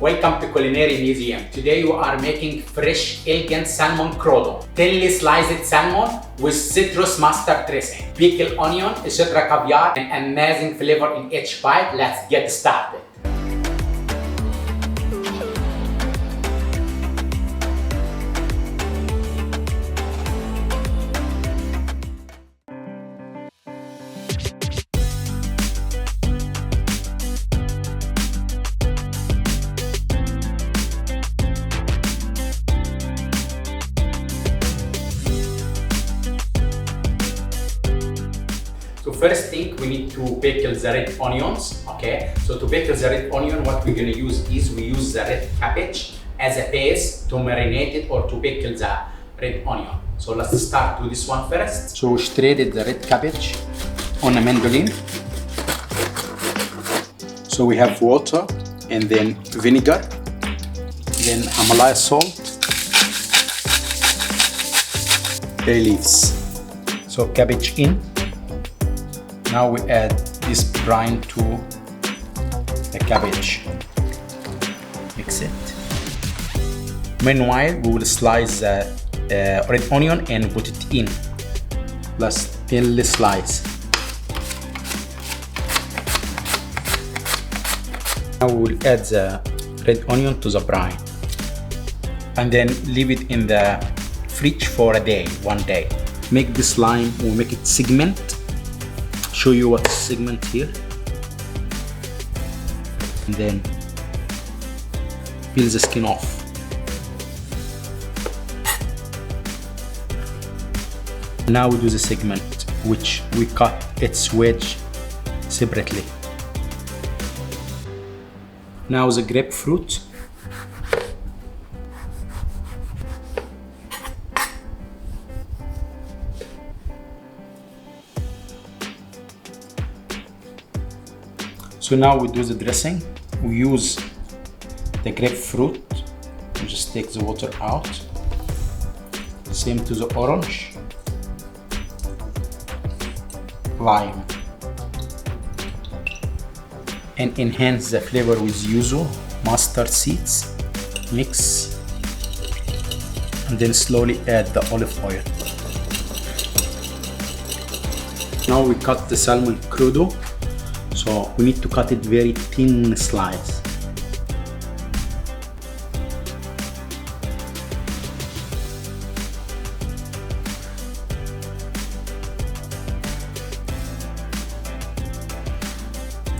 Welcome to Culinary Museum. Today we are making fresh, elegant salmon crudo. Thinly sliced salmon with citrus mustard dressing, pickled onion, etc. caviar, and amazing flavor in each bite. Let's get started. So first thing, we need to pickle the red onions, okay? So to pickle the red onion, what we're gonna use is we use the red cabbage as a base to marinate it or to pickle the red onion. So let's start with this one first. So we shredded the red cabbage on a mandolin. So we have water and then vinegar, then Himalaya salt, bay leaves. So cabbage in. Now we add this brine to the cabbage. Mix it. Meanwhile, we will slice the red onion and put it in. Plus thinly slice. Now we will add the red onion to the brine. And then leave it in the fridge for a day, 1 day. Make this lime, we'll make it segment. Show you what segment here, and then peel the skin off. Now we do the segment, which we cut its wedge separately. Now the grapefruit. So now we do the dressing. We use the grapefruit. We just take the water out. Same to the orange. Lime. And enhance the flavor with yuzu, mustard seeds. Mix. And then slowly add the olive oil. Now we cut the salmon crudo. So we need to cut it very thin slice.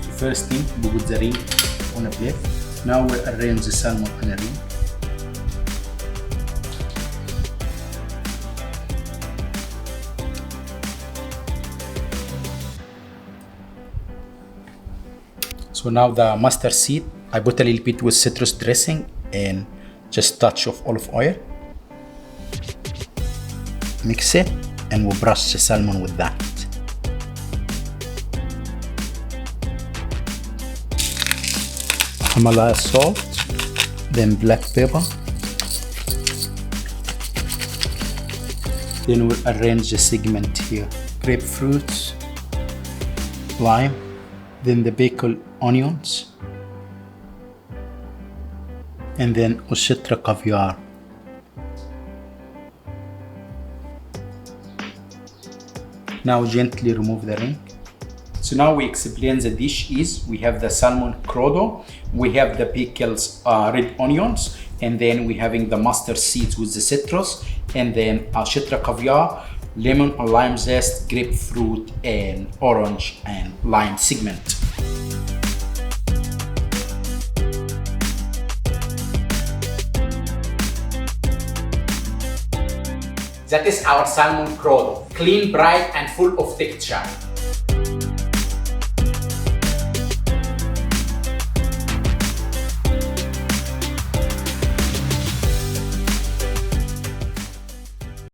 The first thing, we put the ring on a plate. Now we arrange the salmon on a ring. So now the mustard seed, I put a little bit with citrus dressing and just touch of olive oil. Mix it and we'll brush the salmon with that. Himalaya salt, then black pepper. Then we'll arrange the segment here. Grapefruit, lime, then the pickled onions, and then etc. caviar. Now gently remove the ring. So now we explain the dish is, we have the salmon crudo, we have the pickles red onions, and then we having the mustard seeds with the citrus, and then etc. caviar, lemon and lime zest, grapefruit and orange and lime segment. That is our salmon crudo, clean, bright and full of texture.